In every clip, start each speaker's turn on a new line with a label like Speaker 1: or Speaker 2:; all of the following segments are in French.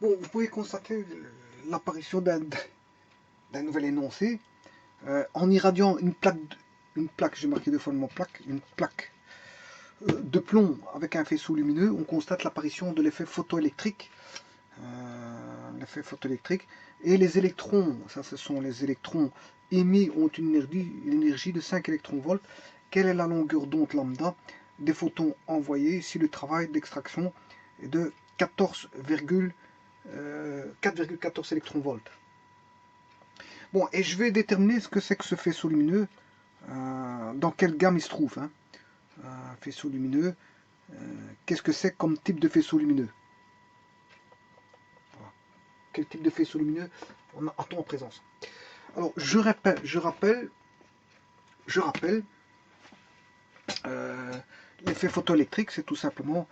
Speaker 1: Bon, vous pouvez constater l'apparition d'un nouvel énoncé en irradiant une plaque, j'ai marqué deux fois le mot plaque, une plaque de plomb avec un faisceau lumineux, on constate l'apparition de l'effet photoélectrique. Et les électrons, ça ce sont les électrons émis, ont une énergie de 5 électronvolts. Quelle est la longueur d'onde lambda des photons envoyés si le travail d'extraction est de 4,14 électronvolts? Bon, et je vais déterminer ce que c'est que ce faisceau lumineux, dans quelle gamme il se trouve. Faisceau lumineux, qu'est-ce que c'est comme type de faisceau lumineux? Voilà. Quel type de faisceau lumineux a-t-on en présence? Alors, je rappelle l'effet photoélectrique, c'est tout simplement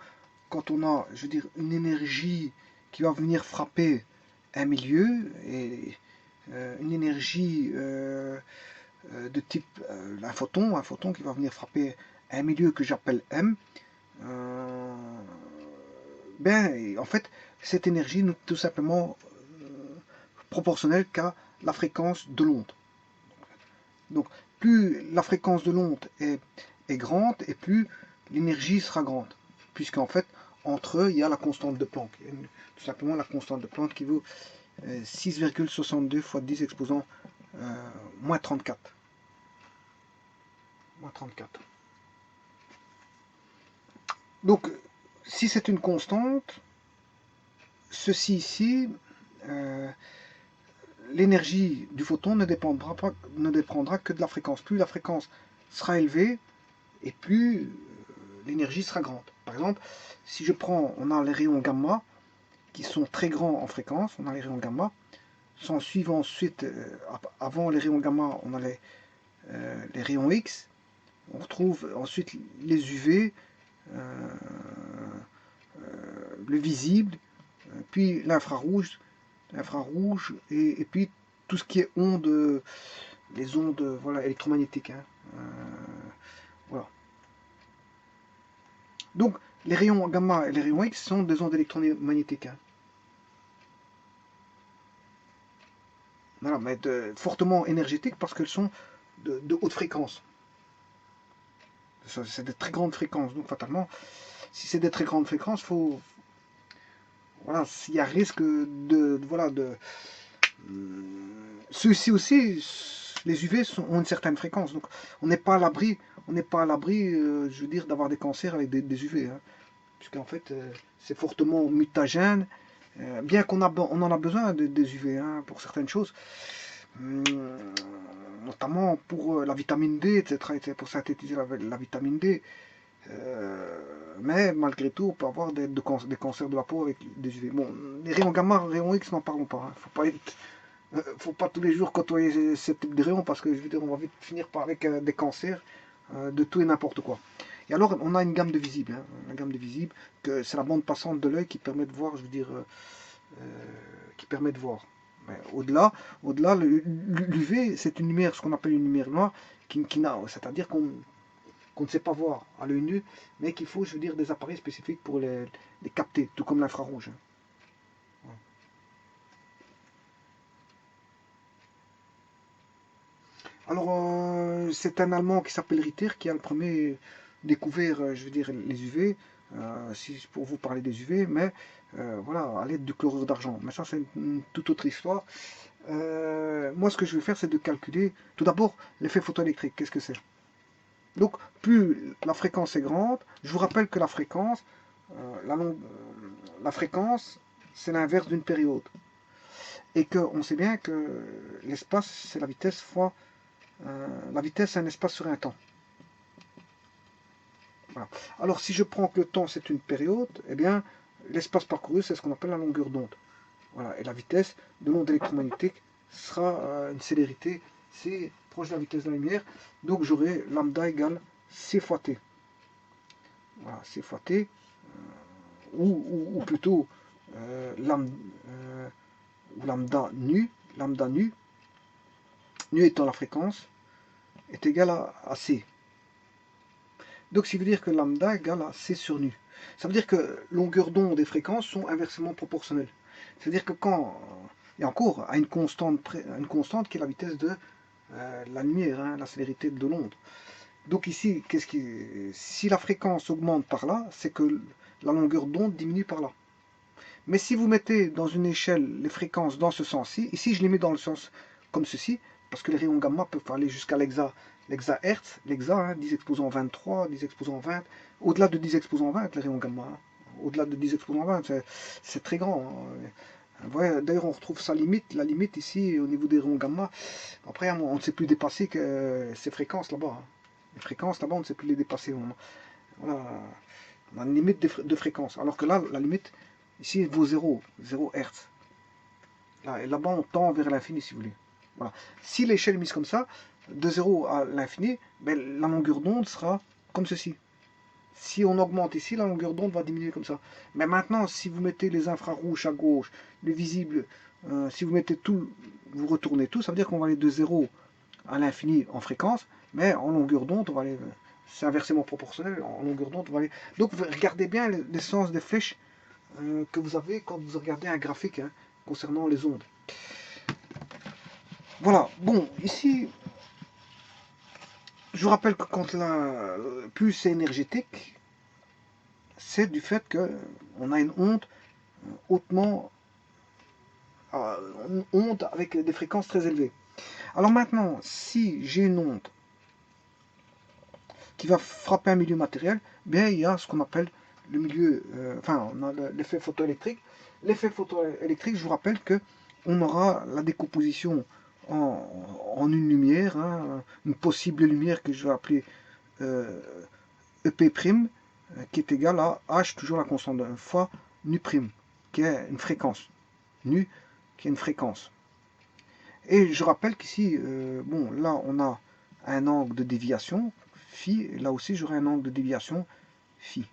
Speaker 1: quand on a, je veux dire, une énergie qui va venir frapper un milieu, et une énergie de type un photon qui va venir frapper un milieu que j'appelle M, ben, en fait, cette énergie n'est tout simplement proportionnelle qu'à la fréquence de l'onde. Donc, plus la fréquence de l'onde est grande, et plus l'énergie sera grande. Puisqu'en fait, entre eux, il y a la constante de Planck. Tout simplement la constante de Planck qui vaut 6,62 fois 10 exposant moins 34. Moins 34. Donc, si c'est une constante, ceci ici, l'énergie du photon ne dépendra que de la fréquence. Plus la fréquence sera élevée, et plus l'énergie sera grande. Par exemple, si je prends, on a les rayons gamma, qui sont très grands en fréquence, on a les rayons gamma, s'en suivent ensuite, avant les rayons gamma, on a les rayons X, on retrouve ensuite les UV, le visible, puis l'infrarouge, et puis tout ce qui est ondes, les ondes, voilà, électromagnétiques. Voilà. Donc, les rayons gamma et les rayons X sont des ondes électromagnétiques. Voilà, mais fortement énergétiques parce qu'elles sont de haute fréquence. C'est de très grandes fréquences. Donc, fatalement, si c'est des très grandes fréquences, voilà, s'il y a risque ceux-ci aussi, les UV ont une certaine fréquence. Donc, on n'est pas à l'abri, je veux dire, d'avoir des cancers avec des UV. Puisqu'en fait, c'est fortement mutagène. Bien qu'on on en a besoin des UV pour certaines choses, notamment pour la vitamine D, etc., pour synthétiser la vitamine D. Mais malgré tout, on peut avoir des cancers de la peau avec des UV. Bon, les rayons gamma, rayons X, n'en parlons pas. Faut pas tous les jours côtoyer ce type de rayons parce que je veux dire, on va vite finir par avec des cancers de tout et n'importe quoi. Et alors, on a une gamme de visibles. Une gamme de visibles, que c'est la bande passante de l'œil qui permet de voir, je veux dire, qui permet de voir. Au-delà, l'UV, c'est une lumière, ce qu'on appelle une lumière noire, c'est-à-dire qu'on ne sait pas voir à l'œil nu, mais qu'il faut, je veux dire, des appareils spécifiques pour les capter, tout comme l'infrarouge. Alors, c'est un Allemand qui s'appelle Ritter qui a le premier découvert, je veux dire, les UV, si pour vous parler des UV, mais voilà, à l'aide du chlorure d'argent. Mais ça, c'est une toute autre histoire. Moi, ce que je vais faire, c'est de calculer, tout d'abord, l'effet photoélectrique. Qu'est-ce que c'est? Donc, plus la fréquence est grande, je vous rappelle que la fréquence, la fréquence, c'est l'inverse d'une période. Et qu'on sait bien que l'espace, c'est la vitesse fois la vitesse, c'est un espace sur un temps. Voilà. Alors, si je prends que le temps, c'est une période, eh bien, l'espace parcouru, c'est ce qu'on appelle la longueur d'onde. Voilà. Et la vitesse de l'onde électromagnétique sera une célérité, c'est proche de la vitesse de la lumière. Donc, j'aurai lambda égale c fois t. Voilà, c fois t, ou plutôt lambda nu, nu étant la fréquence, est égal à c. Donc, ça veut dire que lambda égale à c sur nu. Ça veut dire que longueur d'onde et fréquence sont inversement proportionnelles. C'est-à-dire que quand, et encore, à une constante qui est la vitesse de la lumière, hein, la célérité de l'onde. Donc ici, si la fréquence augmente par là, c'est que la longueur d'onde diminue par là. Mais si vous mettez dans une échelle les fréquences dans ce sens-ci, ici je les mets dans le sens comme ceci, parce que les rayons gamma peuvent aller jusqu'à l'hexahertz, hein, 10 exposant 23, 10 exposant 20, au-delà de 10 exposant 20 les rayons gamma, hein. Au-delà de 10 exposant 20, c'est très grand, hein. Ouais, d'ailleurs on retrouve sa limite, la limite ici au niveau des rayons gamma. Après on ne sait plus dépasser que ces fréquences là-bas, hein. Les fréquences là-bas on ne sait plus les dépasser. Voilà, on a une limite de fréquence, alors que là la limite ici vaut 0 Hz. Là, et là-bas on tend vers l'infini si vous voulez. Voilà. Si l'échelle est mise comme ça, de 0 à l'infini, ben, la longueur d'onde sera comme ceci. Si on augmente ici, la longueur d'onde va diminuer comme ça. Mais maintenant, si vous mettez les infrarouges à gauche, les visibles, si vous mettez tout, vous retournez tout, ça veut dire qu'on va aller de 0 à l'infini en fréquence, mais en longueur d'onde, on va aller, c'est inversement proportionnel, en longueur d'onde, on va aller. Donc regardez bien les sens des flèches que vous avez quand vous regardez un graphique, hein, concernant les ondes. Voilà, bon, ici, je vous rappelle que quand la plus est énergétique, c'est du fait qu'on a une onde hautement, une onde avec des fréquences très élevées. Alors maintenant, si j'ai une onde qui va frapper un milieu matériel, bien il y a ce qu'on appelle le milieu, enfin on a l'effet photoélectrique. L'effet photoélectrique, je vous rappelle que on aura la décomposition en une lumière, hein, une possible lumière que je vais appeler EP', qui est égale à H, toujours la constante de 1 fois nu', qui est une fréquence. Nu, qui est une fréquence. Et je rappelle qu'ici, bon, là on a un angle de déviation, phi, et là aussi j'aurai un angle de déviation, phi.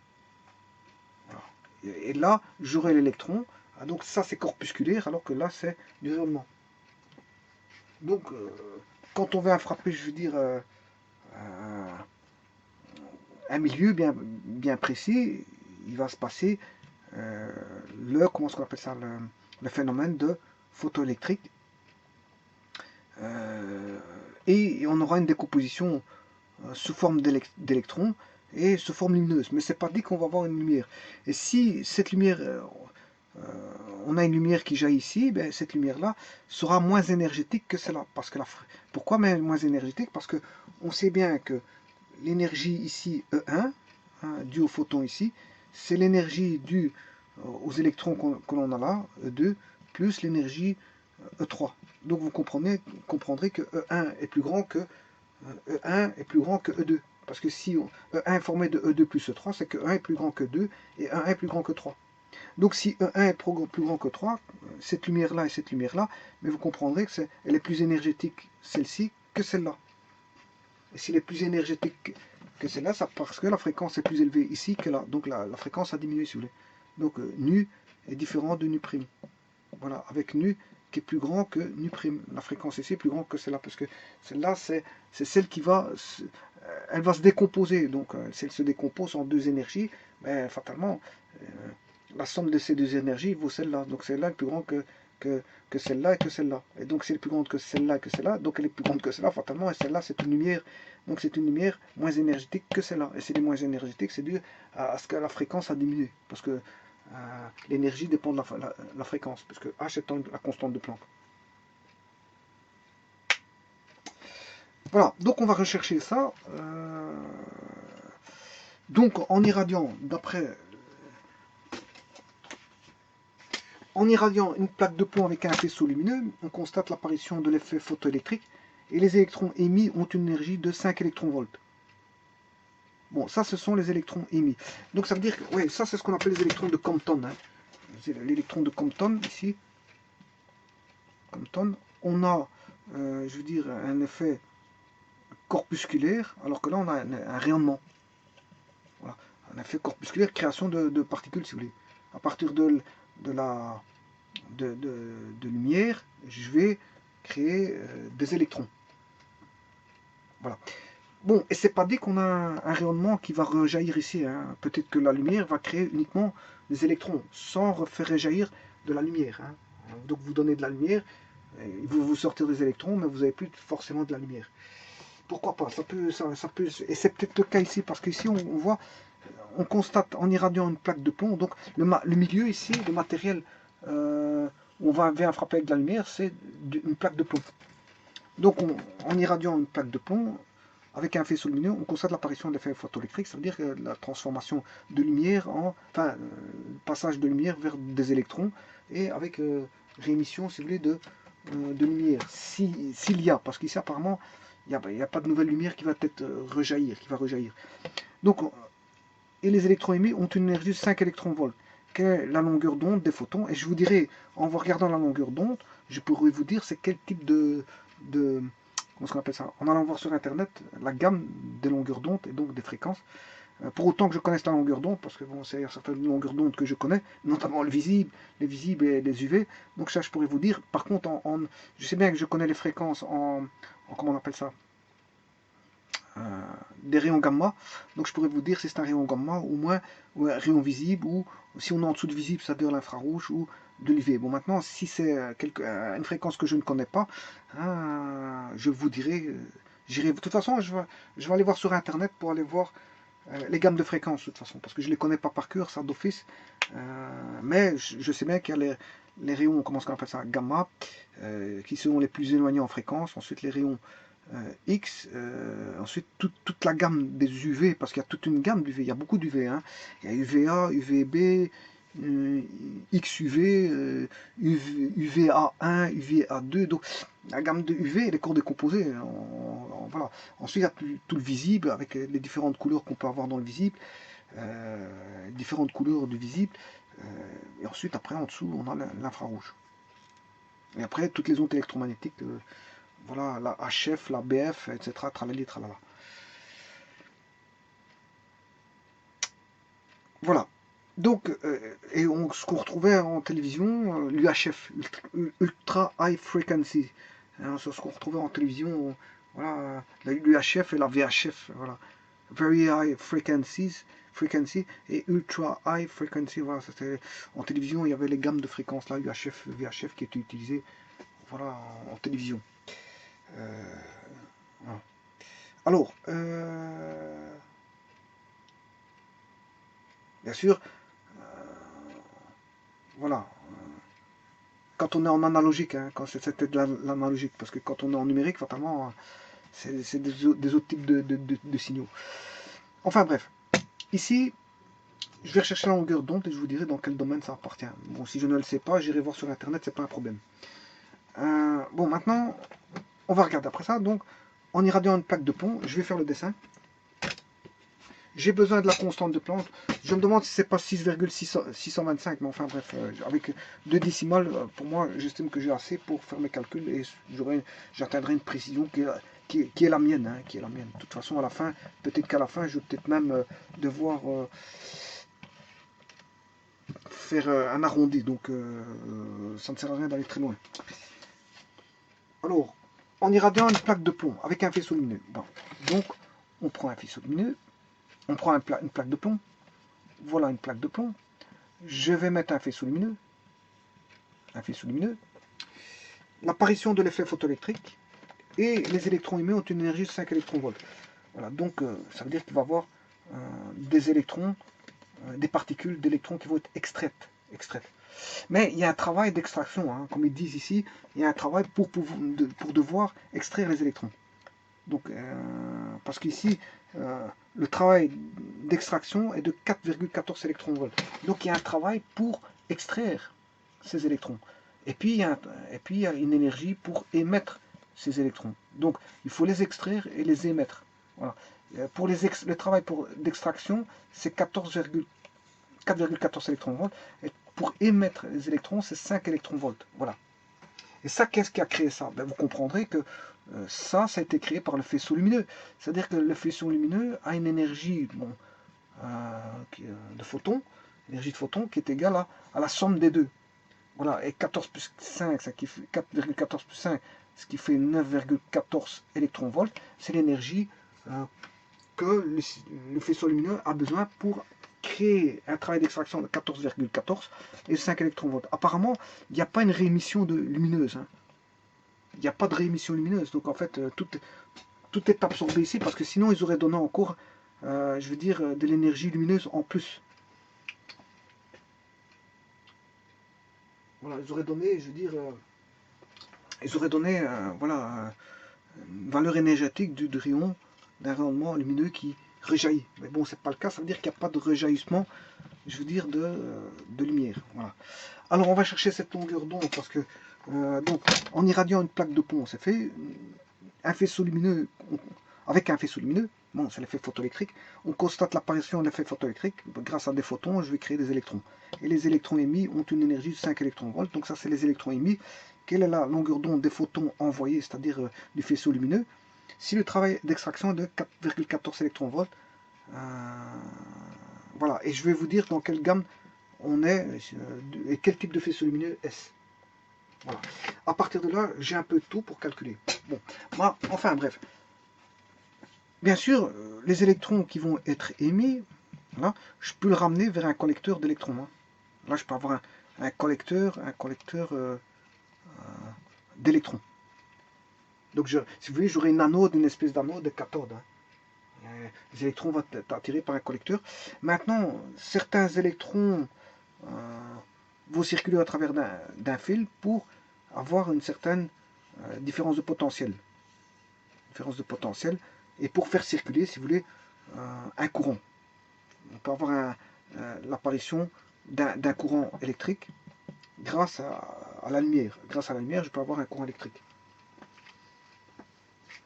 Speaker 1: Voilà. Et là, j'aurai l'électron, donc ça c'est corpusculaire, alors que là c'est du rayonnement. Donc, quand on vient frapper, je veux dire, un milieu bien précis, il va se passer comment on appelle ça, le phénomène de photoélectrique. Et on aura une décomposition sous forme d'électrons et sous forme lumineuse. Mais c'est pas dit qu'on va avoir une lumière. Et si cette lumière, on a une lumière qui jaillit ici, ben cette lumière-là sera moins énergétique que celle-là. Pourquoi moins énergétique? Parce que on sait bien que l'énergie ici E1, hein, due au photon ici, c'est l'énergie due aux électrons que l'on a là, E2, plus l'énergie E3. Donc vous comprendrez que E1 est plus grand que E1 est plus grand que E2. Parce que si E1 est formé de E2 plus E3, c'est que E1 est plus grand que 2 et E1 est plus grand que 3. Donc si E1 est plus grand que 3, cette lumière-là et cette lumière-là, mais vous comprendrez que elle est plus énergétique, celle-ci, que celle-là. Et s'il est plus énergétique que celle-là, c'est parce que la fréquence est plus élevée ici que là. Donc la fréquence a diminué, si vous voulez. Donc nu est différent de nu'. Voilà, avec nu qui est plus grand que nu'. La fréquence ici est plus grande que celle-là, parce que celle-là, c'est celle qui va, elle va se décomposer. Donc si elle se décompose en deux énergies, ben, fatalement, la somme de ces deux énergies vaut celle-là. Donc celle-là est plus grande que celle-là et que celle-là. Et donc si elle est plus grande que celle-là et que celle-là, donc elle est plus grande que celle-là, fatalement, et celle-là c'est une lumière. Donc c'est une lumière moins énergétique que celle-là. Et si elle est moins énergétique, c'est dû à ce que la fréquence a diminué. Parce que l'énergie dépend de la fréquence, puisque H étant la constante de Planck. Voilà, donc on va rechercher ça. Donc en irradiant, en irradiant une plaque de plomb avec un faisceau lumineux, on constate l'apparition de l'effet photoélectrique et les électrons émis ont une énergie de 5 électronvolts. Bon, ça ce sont les électrons émis. Donc ça veut dire que, ouais, ça c'est ce qu'on appelle les électrons de Compton. Hein. L'électron de Compton, ici, Compton, on a, je veux dire, un effet corpusculaire, alors que là on a un rayonnement. Voilà. Un effet corpusculaire, création de particules, si vous voulez. À partir de lumière, je vais créer des électrons. Voilà. Bon, et c'est pas dit qu'on a un rayonnement qui va rejaillir ici, hein. Peut-être que la lumière va créer uniquement des électrons, sans faire rejaillir de la lumière, hein. Donc vous donnez de la lumière, vous sortez des électrons, mais vous n'avez plus forcément de la lumière. Pourquoi pas? Ça peut, et c'est peut-être le cas ici, parce qu'ici on voit, on constate en irradiant une plaque de plomb, donc le milieu ici, le matériel où vient frapper avec de la lumière, c'est une plaque de plomb. Donc en irradiant une plaque de plomb, avec un faisceau lumineux, on constate l'apparition de l'effet photoélectrique, ça veut dire que la transformation de lumière passage de lumière vers des électrons, et avec réémission, si vous voulez, de lumière, s'il y a, parce qu'ici apparemment, il n'y a pas de nouvelle lumière qui va peut-être rejaillir. Donc, et les électrons émis ont une énergie de 5 électronvolts. Quelle est la longueur d'onde des photons? Et je vous dirai, en vous regardant la longueur d'onde, je pourrais vous dire c'est quel type de comment on appelle ça, en allant voir sur internet la gamme des longueurs d'onde et donc des fréquences. Pour autant que je connaisse la longueur d'onde, parce que bon, c'est certaines longueurs d'onde que je connais, notamment les visibles et les UV. Donc ça, je pourrais vous dire. Par contre, je sais bien que je connais les fréquences comment on appelle ça, des rayons gamma. Donc je pourrais vous dire si c'est un rayon gamma ou moins, ou un rayon visible, ou si on est en dessous de visible, ça veut dire l'infrarouge ou de l'UV. Bon, maintenant, si c'est une fréquence que je ne connais pas, je vous dirai. De toute façon, je vais aller voir sur internet pour aller voir les gammes de fréquences, de toute façon, parce que je ne les connais pas par cœur, ça d'office. Mais je sais bien qu'il y a les rayons, comment on appelle ça, gamma, qui sont les plus éloignés en fréquence. Ensuite, les rayons X, ensuite toute la gamme des UV, parce qu'il y a toute une gamme d'UV, il y a beaucoup d'UV, hein. Il y a UVA, UVB, XUV, UVA1, UVA2, donc la gamme de UV, elle est décomposée, voilà. Ensuite, il y a tout le visible, avec les différentes couleurs qu'on peut avoir dans le visible, différentes couleurs du visible, et ensuite, après, en dessous, on a l'infrarouge. Et après, toutes les ondes électromagnétiques, voilà, la HF, la BF, etc. Tralali, tralala. Voilà. Donc, ce qu'on retrouvait en télévision, l'UHF, Ultra High Frequency. Hein, c'est ce qu'on retrouvait en télévision, voilà, l'UHF et la VHF, voilà. Very High Frequency et Ultra High Frequency, voilà, en télévision, il y avait les gammes de fréquences là, UHF, VHF qui étaient utilisées, voilà, en télévision. Voilà. Alors, bien sûr, voilà, quand on est en analogique, hein, quand c'était de l'analogique, parce que quand on est en numérique, fatalement, c'est des autres types de signaux. Enfin bref, ici, je vais rechercher la longueur d'onde et je vous dirai dans quel domaine ça appartient. Bon, si je ne le sais pas, j'irai voir sur internet, c'est pas un problème. Bon, maintenant, on va regarder après ça. Donc, en irradiant une plaque de plomb, je vais faire le dessin. J'ai besoin de la constante de Planck. Je me demande si c'est pas 6,625, mais enfin bref, avec 2 décimales, pour moi, j'estime que j'ai assez pour faire mes calculs et j'atteindrai une précision qui est la mienne, hein, qui est la mienne. De toute façon, à la fin, peut-être qu'à la fin, je vais peut-être même devoir faire un arrondi, donc ça ne sert à rien d'aller très loin. Alors, en irradiant une plaque de plomb avec un faisceau lumineux. Bon, donc, on prend un faisceau lumineux, on prend une plaque de plomb. Voilà une plaque de plomb. Je vais mettre un faisceau lumineux. L'apparition de l'effet photoélectrique. Et les électrons émis ont une énergie de 5 électronvolts. Voilà, donc ça veut dire qu'il va y avoir des électrons, des particules d'électrons qui vont être extraites. Mais il y a un travail d'extraction, hein, comme ils disent ici, il y a un travail pour devoir extraire les électrons. Donc, parce qu'ici, le travail d'extraction est de 4,14 électronvolts. Donc il y a un travail pour extraire ces électrons. Et puis il y a une énergie pour émettre ces électrons. Donc il faut les extraire et les émettre. Voilà. Pour le travail d'extraction, c'est 4,14 électronvolts. Et pour émettre les électrons, c'est 5 électronvolts. Voilà. Et ça, qu'est-ce qui a créé ça? Ben, vous comprendrez que ça a été créé par le faisceau lumineux. C'est-à-dire que le faisceau lumineux a une énergie de photons, qui est égale à la somme des deux. Voilà, et 14 plus 5, ça qui fait 4,14 plus 5, ce qui fait 9,14 électronvolts, c'est l'énergie que le faisceau lumineux a besoin pour créer un travail d'extraction de 14,14 et 5 électronvolts. Apparemment, il n'y a pas une réémission lumineuse. Hein. Il n'y a pas de réémission lumineuse. Donc en fait, tout est absorbé ici parce que sinon ils auraient donné encore, je veux dire, de l'énergie lumineuse en plus. Voilà, ils auraient donné, je veux dire, ils auraient donné, voilà, une valeur énergétique du rayon, d'un rayonnement lumineux qui rejaillit. Mais bon, c'est pas le cas, ça veut dire qu'il n'y a pas de rejaillissement, je veux dire, de lumière. Voilà. Alors on va chercher cette longueur d'onde parce que, donc, en irradiant une plaque de pont, c'est fait, un faisceau lumineux, avec un faisceau lumineux, bon, c'est l'effet photoélectrique, on constate l'apparition de l'effet photoélectrique, grâce à des photons, je vais créer des électrons. Et les électrons émis ont une énergie de 5 électronvolts, donc ça c'est les électrons émis. Quelle est la longueur d'onde des photons envoyés, c'est-à-dire du faisceau lumineux? Si le travail d'extraction est de 4,14 électronvolts, voilà, et je vais vous dire dans quelle gamme on est, et quel type de faisceau lumineux est-ce. Voilà. À partir de là, j'ai un peu de tout pour calculer. Bon, moi, enfin bref. Bien sûr, les électrons qui vont être émis, là, je peux le ramener vers un collecteur d'électrons. Hein. Là, je peux avoir un collecteur d'électrons. Donc, si vous voulez, j'aurai une anode, une espèce d'anode, de cathode. Hein. Les électrons vont être attirés par un collecteur. Maintenant, certains électrons vont circuler à travers d'un fil pour avoir une certaine différence de potentiel. Et pour faire circuler, si vous voulez, un courant. On peut avoir l'apparition d'un courant électrique grâce à la lumière. Grâce à la lumière, je peux avoir un courant électrique.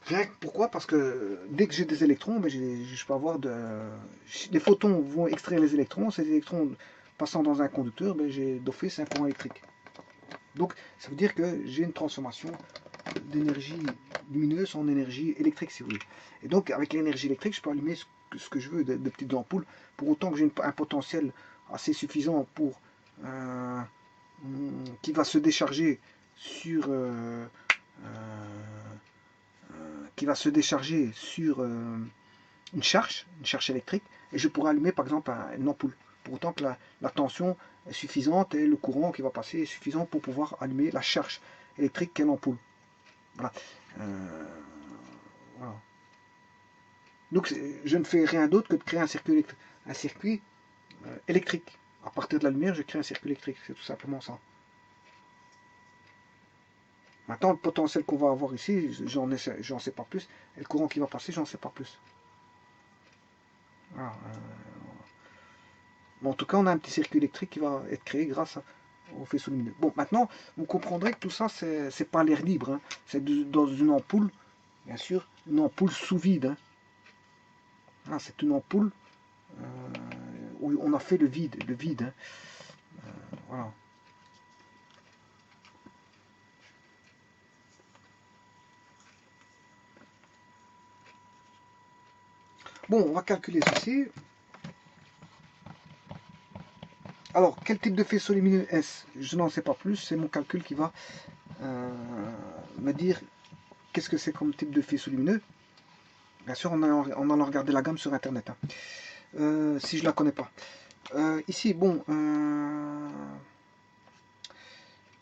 Speaker 1: Rien que pourquoi? Parce que dès que j'ai des électrons, ben je peux avoir les photons vont extraire les électrons. Ces électrons passant dans un conducteur, ben j'ai d'office un courant électrique. Donc ça veut dire que j'ai une transformation d'énergie lumineuse en énergie électrique, si vous voulez. Et donc avec l'énergie électrique, je peux allumer ce que je veux de petites ampoules, pour autant que j'ai un potentiel assez suffisant pour qui va se décharger sur une charge électrique, et je pourrais allumer par exemple une ampoule, pour autant que la tension est suffisante et le courant qui va passer est suffisant pour pouvoir allumer la charge électrique qu'est l'ampoule. Voilà. Voilà. Donc je ne fais rien d'autre que de créer un circuit électrique. À partir de la lumière, je crée un circuit électrique, c'est tout simplement ça. Maintenant, le potentiel qu'on va avoir ici, j'en sais pas plus. Et le courant qui va passer, j'en sais pas plus. Voilà, bon, en tout cas, on a un petit circuit électrique qui va être créé grâce au faisceau lumineux. Bon, maintenant, vous comprendrez que tout ça, c'est pas l'air libre. Hein. C'est dans une ampoule, bien sûr, une ampoule sous vide. Hein. Ah, c'est une ampoule où on a fait le vide. Hein. Voilà. Bon, on va calculer ceci. Alors, quel type de faisceau lumineux est-ce? Je n'en sais pas plus, c'est mon calcul qui va me dire qu'est-ce que c'est comme type de faisceau lumineux. Bien sûr, en allant regarder la gamme sur Internet, hein. Si je ne la connais pas. Ici, bon,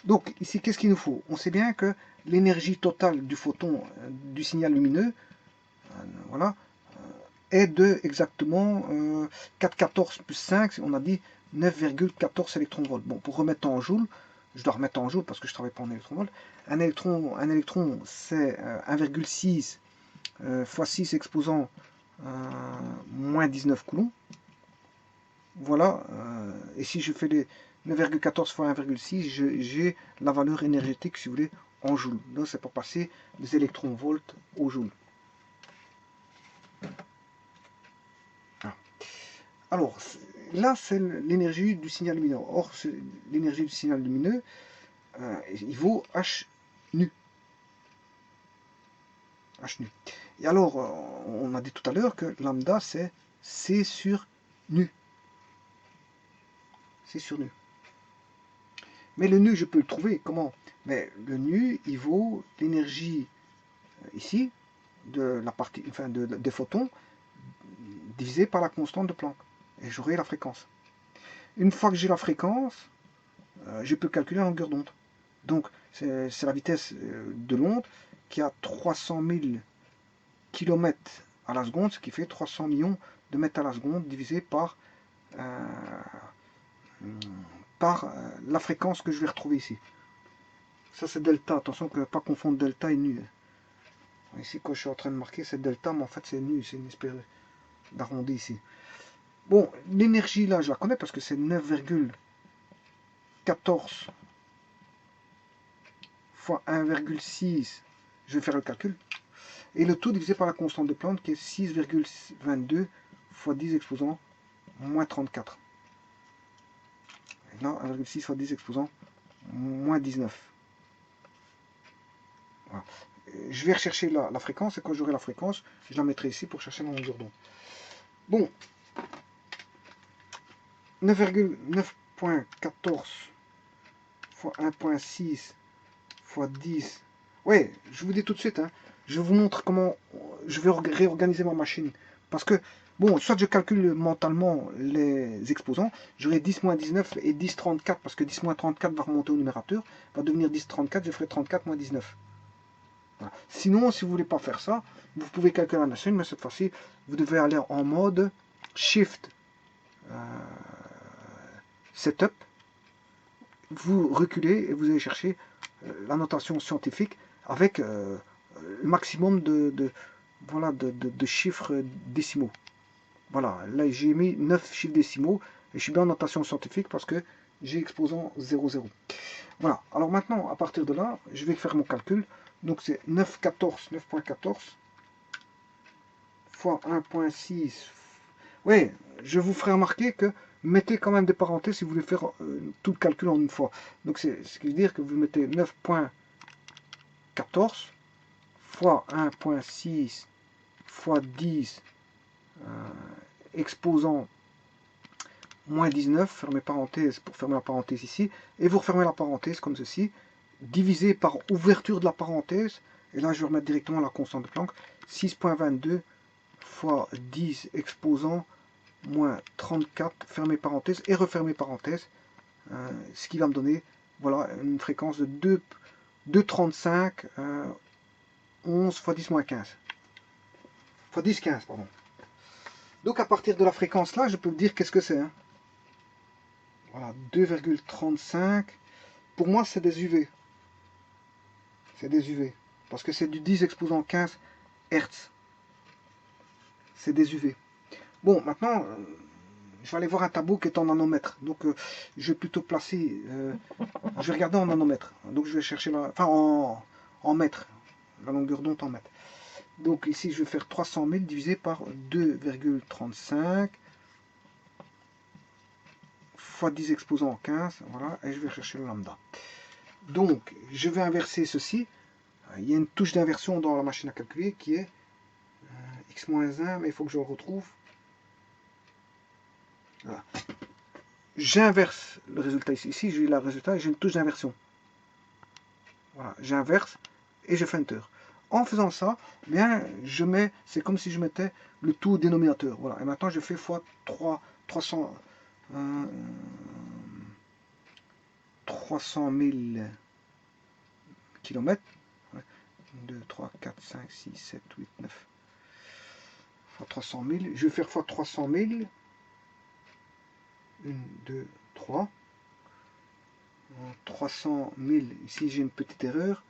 Speaker 1: donc ici, qu'est-ce qu'il nous faut? On sait bien que l'énergie totale du photon, du signal lumineux, voilà, est de exactement 4,14 plus 5, on a dit 9,14 électronvolts. Bon, pour remettre en joules, je dois remettre en joules parce que je ne travaille pas en électronvolts. Un électron c'est 1,6 fois 6 exposant moins 19 coulombs. Voilà, et si je fais les 9,14 fois 1,6, j'ai la valeur énergétique, si vous voulez, en joules. Donc c'est pour passer des électronvolts aux joules. Alors, là, c'est l'énergie du signal lumineux. Or, l'énergie du signal lumineux, il vaut H nu. H nu. Et alors, on a dit tout à l'heure que lambda, c'est C sur nu. C sur nu. Mais le nu, je peux le trouver comment? Mais le nu, il vaut l'énergie ici, de la partie, enfin des photons divisé par la constante de Planck. Et j'aurai la fréquence. Une fois que j'ai la fréquence, je peux calculer la longueur d'onde. Donc, c'est la vitesse de l'onde qui a 300 000 km à la seconde, ce qui fait 300 millions de mètres à la seconde divisé par la fréquence que je vais retrouver ici. Ça, c'est delta. Attention que ne pas confondre delta et nu. Ici, quand je suis en train de marquer, c'est delta, mais en fait, c'est nu. C'est une espèce d'arrondi ici. Bon, l'énergie, là, je la connais parce que c'est 9,14 fois 1,6. Je vais faire le calcul. Et le tout divisé par la constante de Planck qui est 6,22 fois 10 exposant moins 34. Et là, 1,6 fois 10 exposant moins 19. Voilà. Je vais rechercher la fréquence, et quand j'aurai la fréquence, je la mettrai ici pour chercher la longueur d'onde. Bon, 9,9.14 fois 1.6 fois 10. Ouais, je vous dis tout de suite, hein, je vous montre comment je vais réorganiser ma machine. Parce que, bon, soit je calcule mentalement les exposants, j'aurai 10 moins 19 et 10 34, parce que 10 moins 34 va remonter au numérateur, va devenir 10 34, je ferai 34 moins 19. Voilà. Sinon, si vous ne voulez pas faire ça, vous pouvez calculer la machine, mais cette fois-ci, vous devez aller en mode Shift Setup. Vous reculez et vous allez chercher la notation scientifique avec le maximum de chiffres décimaux. Voilà, là j'ai mis 9 chiffres décimaux et je suis bien en notation scientifique parce que j'ai exposant 0,0. Voilà, alors maintenant, à partir de là, je vais faire mon calcul. Donc c'est 9,14 fois 1,6. Oui, je vous ferai remarquer que mettez quand même des parenthèses si vous voulez faire tout le calcul en une fois. Donc c'est ce qui veut dire que vous mettez 9,14 fois 1,6 fois 10 exposant moins 19, fermez parenthèse pour fermer la parenthèse ici, et vous refermez la parenthèse comme ceci, divisé par ouverture de la parenthèse, et là je vais remettre directement la constante de Planck, 6,22 fois 10 exposant moins 34, fermez parenthèse et refermez parenthèse, ce qui va me donner voilà, une fréquence de 2,35 11 fois 10 moins 15. Fois 10, 15, pardon. Donc à partir de la fréquence là, je peux vous dire qu'est-ce que c'est. Hein. Voilà, 2,35. Pour moi, c'est des UV. C'est des UV. Parce que c'est du 10 exposant 15 Hertz. C'est des UV. Bon, maintenant, je vais aller voir un tableau qui est en nanomètres. Donc, je vais plutôt placer... je vais regarder en nanomètres. Donc, je vais chercher la... Enfin, en mètres. La longueur d'onde en mètres. Donc, ici, je vais faire 300 000 divisé par 2,35 fois 10 exposant 15. Voilà, et je vais chercher le lambda. Donc, je vais inverser ceci. Il y a une touche d'inversion dans la machine à calculer qui est x-1, mais il faut que je le retrouve. Voilà. J'inverse le résultat ici. Ici, j'ai le résultat et j'ai une touche d'inversion. Voilà, j'inverse et je fais Enter. En faisant ça, bien, je mets, c'est comme si je mettais le tout au dénominateur. Voilà, et maintenant je fais fois 300 000 km. 1, 2, 3, 4, 5, 6, 7, 8, 9. Fois 300 000. Je vais faire fois 300 000. 1, 2, 3. 300 000. Ici, j'ai une petite erreur.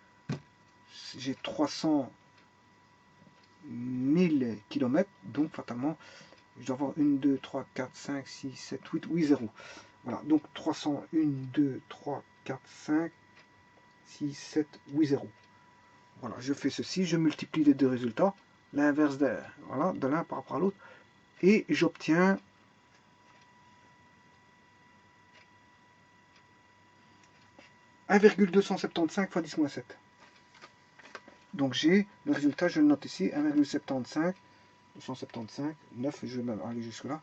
Speaker 1: J'ai 300 000 km. Donc, fatalement, je dois avoir 1, 2, 3, 4, 5, 6, 7, 8, 8, 0. Voilà. Donc, 300, 1, 2, 3, 4, 5, 6, 7, 8, 0. Voilà. Je fais ceci. Je multiplie les deux résultats. L'inverse de l'un par rapport à l'autre. Et j'obtiens 1,275 fois 10-7. Donc j'ai le résultat, je le note ici, 1,75, 275, 9, je vais même aller jusque là,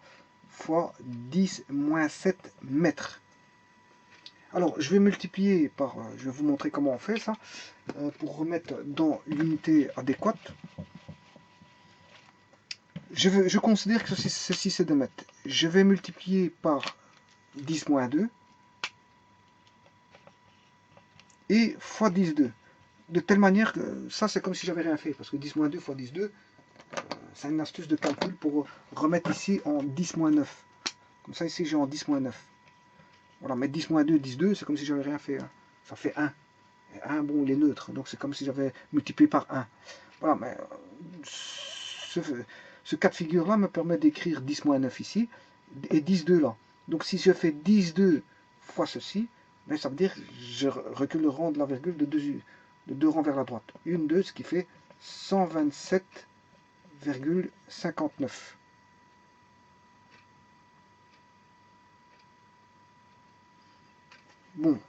Speaker 1: fois 10-7 mètres. Alors je vais multiplier par, je vais vous montrer comment on fait ça, pour remettre dans l'unité adéquate. je considère que ceci c'est 2 mètres. Je vais multiplier par 10 moins 2 et fois 10 2. De telle manière que ça c'est comme si j'avais rien fait, parce que 10 moins 2 fois 10 2, c'est une astuce de calcul pour remettre ici en 10 moins 9. Comme ça ici j'ai en 10 moins 9. Voilà, mais 10 moins 2, 10 2, c'est comme si j'avais rien fait. Hein. Ça fait 1. Et 1, bon, il est neutre, donc c'est comme si j'avais multiplié par 1. Voilà, mais ce cas de figure-là me permet d'écrire 10 moins 9 ici, et 10 2 là. Donc si je fais 10 2 fois ceci, ben, ça veut dire que je recule le rang de la virgule de 2 rangs vers la droite. 1, 2, ce qui fait 127,59. Bon,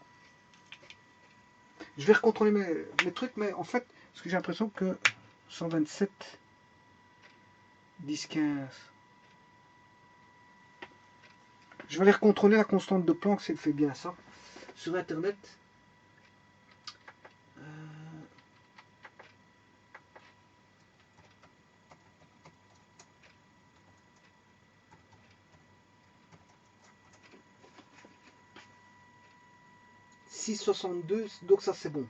Speaker 1: je vais recontrôler mes trucs, mais en fait, parce que j'ai l'impression que 127, 10, 15. Je vais aller recontrôler la constante de Planck si elle fait bien ça. Sur internet. Euh, 6,62, donc ça c'est bon.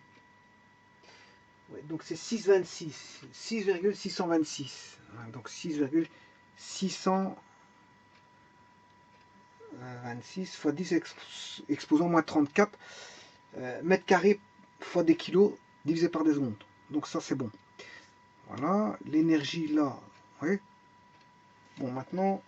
Speaker 1: Ouais, donc c'est 6,26. 6,626. Donc 6,626 fois 10 exposant moins 34 mètres carrés fois des kilos divisé par des secondes. Donc ça c'est bon. Voilà, l'énergie là. Ouais. Bon, maintenant,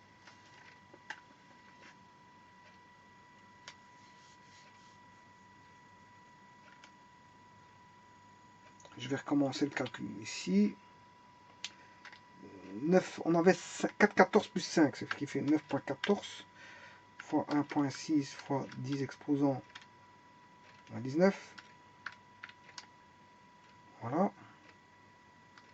Speaker 1: je vais recommencer le calcul ici. 9, on avait 4,14 plus 5, c'est ce qui fait 9,14 fois 1,6 fois 10 exposant à 19. Voilà.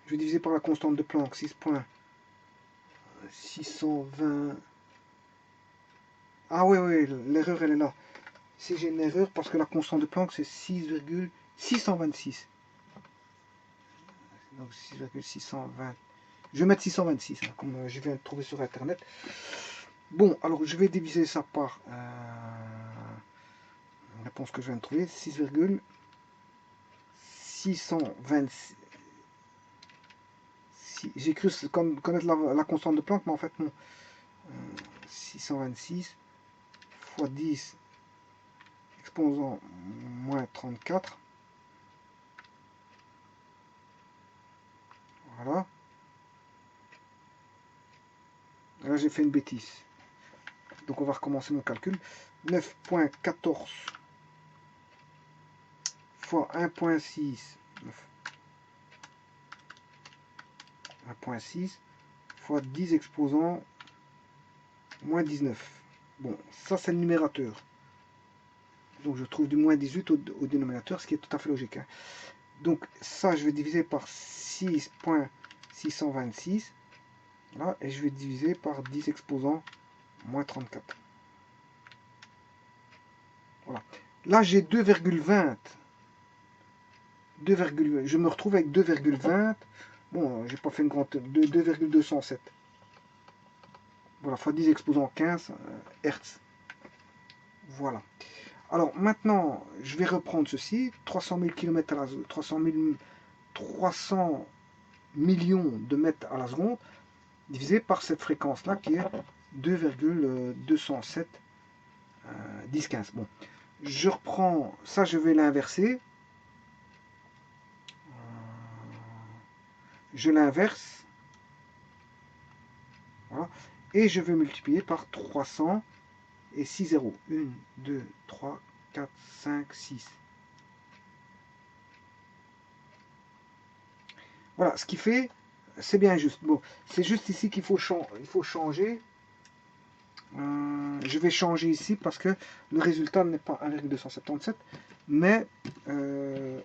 Speaker 1: Je vais diviser par la constante de Planck, 6,620. Ah oui, oui, l'erreur elle est là. Si j'ai une erreur, parce que la constante de Planck c'est 6,626. Donc 6,620. Je vais mettre 626, hein, comme je viens de trouver sur internet. Bon, alors je vais diviser ça par la réponse que je viens de trouver, 6,626. J'ai cru connaître la constante de Planck, mais en fait non. 626 fois 10 exposant moins 34. Voilà. Là j'ai fait une bêtise. Donc on va recommencer mon calcul. 9,14 fois 1,6. 1,6 fois 10 exposant moins 19. Bon, ça c'est le numérateur. Donc je trouve du moins 18 au dénominateur, ce qui est tout à fait logique. Hein. Donc ça, je vais diviser par 6,626. Là, et je vais diviser par 10 exposant moins 34. Voilà. Là, j'ai 2,20. Je me retrouve avec 2,20. Bon, j'ai pas fait une grande... 2,207. Voilà, fois 10 exposant 15 Hertz. Voilà. Alors maintenant, je vais reprendre ceci. 300 000 km à la 300 millions de mètres à la seconde, divisé par cette fréquence-là qui est 2,207 10 15. Bon, je reprends ça, je vais l'inverser. Je l'inverse. Voilà. Et je vais multiplier par 300 et 6 zéros. 1, 2, 3, 4, 5, 6. Voilà, ce qui fait, c'est bien juste. Bon, c'est juste ici qu'il faut, changer. Je vais changer ici parce que le résultat n'est pas 1,277, mais le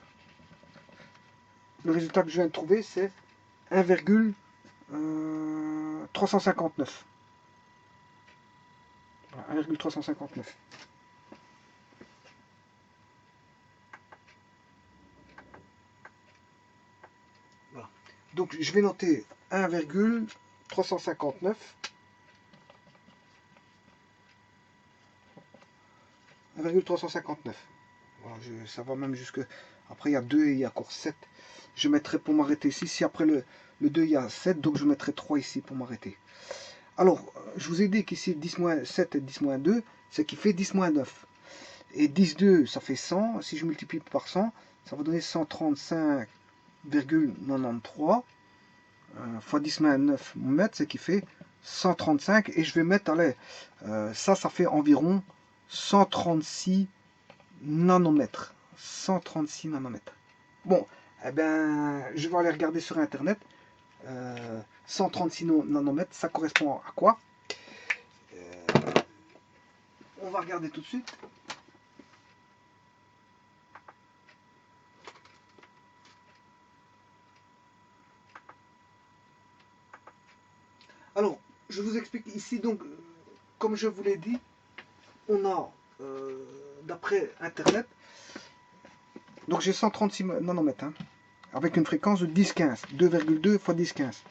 Speaker 1: résultat que je viens de trouver, c'est 1,359. 1,359. Voilà. Donc je vais noter 1,359. 359. Voilà, ça va même jusque... Après, il y a 2 et il y a encore 7. Je mettrai pour m'arrêter ici. Si après le 2, il y a 7, donc je mettrai 3 ici pour m'arrêter. Alors, je vous ai dit qu'ici 10-7 et 10-2, c'est qui fait 10-9. Et 10-2, ça fait 100. Si je multiplie par 100, ça va donner 135,93 fois 10-9 mètres, ce qui fait 135. Et je vais mettre, allez, ça fait environ 136 nanomètres. 136 nanomètres. Bon, eh ben, je vais aller regarder sur Internet. 136 nanomètres, ça correspond à quoi? On va regarder tout de suite. Alors, je vous explique ici, donc, comme je vous l'ai dit, on a, d'après Internet, donc j'ai 136 nanomètres, hein, avec une fréquence de 10-15, 2,2 fois 10-15.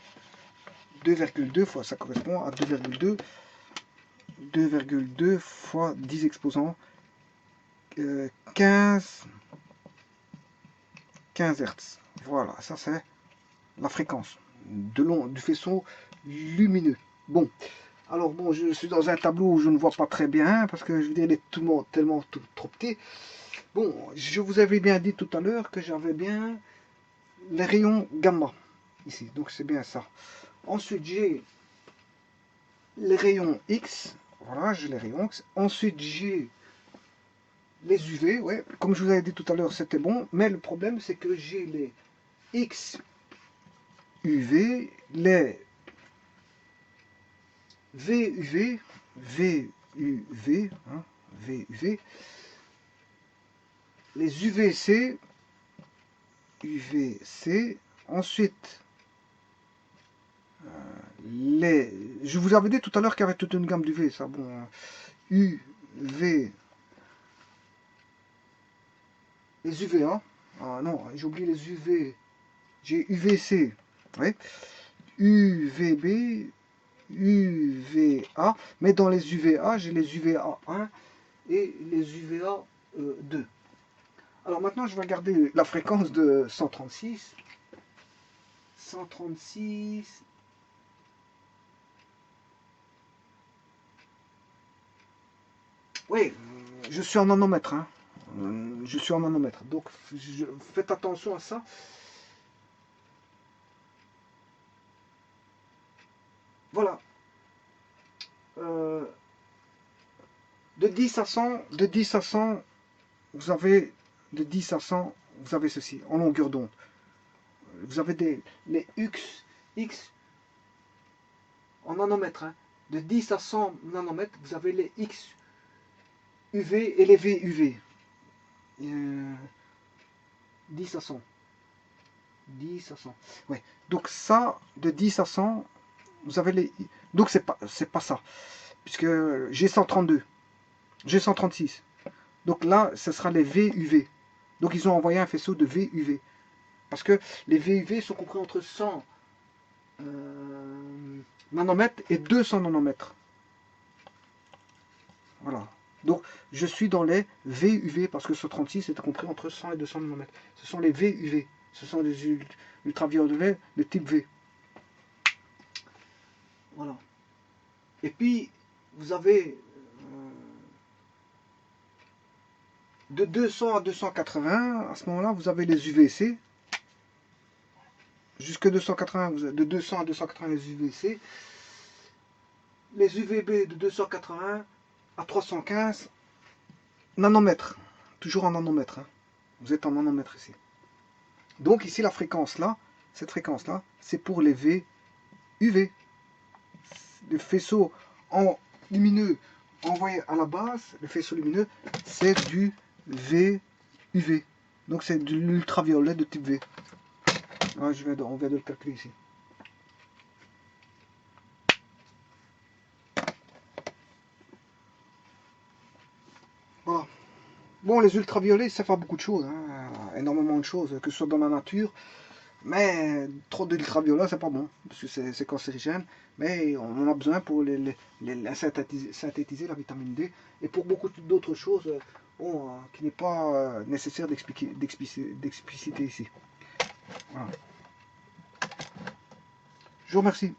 Speaker 1: 2,2 fois, ça correspond à 2,2 fois 10 exposants 15 Hz. Voilà, ça c'est la fréquence du faisceau lumineux. Bon, alors bon, je suis dans un tableau où je ne vois pas très bien parce que je veux dire, il est tellement trop petit. Bon, je vous avais bien dit tout à l'heure que j'avais bien les rayons gamma ici, donc c'est bien ça. Ensuite, j'ai les rayons X. Voilà, j'ai les rayons X. Ensuite, j'ai les UV. Ouais, comme je vous avais dit tout à l'heure, c'était bon. Mais le problème, c'est que j'ai les X UV, les VUV, VUV, hein, VUV, les UVC, UVC. Ensuite, je vous avais dit tout à l'heure qu'il y avait toute une gamme d'UV, ça, bon, UV, les UVA, ah non, j'ai oublié les UV, j'ai UVC, ouais, UVB, UVA, mais dans les UVA, j'ai les UVA 1 et les UVA 2. Alors maintenant, je vais regarder la fréquence de 136. 136. Oui, je suis en nanomètres. Hein. Je suis en nanomètres. Donc, faites attention à ça. Voilà. De 10 à 100, vous avez de 10 à 100, vous avez ceci en longueur d'onde. Vous avez les X en nanomètres. Hein. De 10 à 100 nanomètres, vous avez les X UV et les VUV. 10 à 100. 10 à 100. Ouais. Donc ça, de 10 à 100, vous avez les... Donc c'est pas ça. Puisque j'ai 132. J'ai 136. Donc là, ce sera les VUV. Donc ils ont envoyé un faisceau de VUV. Parce que les VUV sont compris entre 100 nanomètres et 200 nanomètres. Voilà. Donc je suis dans les VUV parce que ce 36 est compris entre 100 et 200 nanomètres. Ce sont les VUV. Ce sont les ultraviolets de type V. Voilà. Et puis, vous avez de 200 à 280, à ce moment-là, vous avez les UVC. Jusque 280, de 200 à 280 les UVC. Les UVB de 280 à 315 nanomètres. Toujours en nanomètres. Hein. Vous êtes en nanomètres ici. Donc ici, la fréquence là, cette fréquence-là, c'est pour les VUV. Le faisceau lumineux envoyé à la base, le faisceau lumineux, c'est du VUV. Donc c'est de l'ultraviolet de type V. Ouais, on vient de le calculer ici. Voilà. Bon, les ultraviolets, ça fait beaucoup de choses, hein, énormément de choses, que ce soit dans la nature Mais trop d'ultraviolet, c'est pas bon, parce que c'est cancérigène. Mais on en a besoin pour la synthétiser, la vitamine D, et pour beaucoup d'autres choses bon, qui n'est pas nécessaire d'expliciter ici. Voilà. Je vous remercie.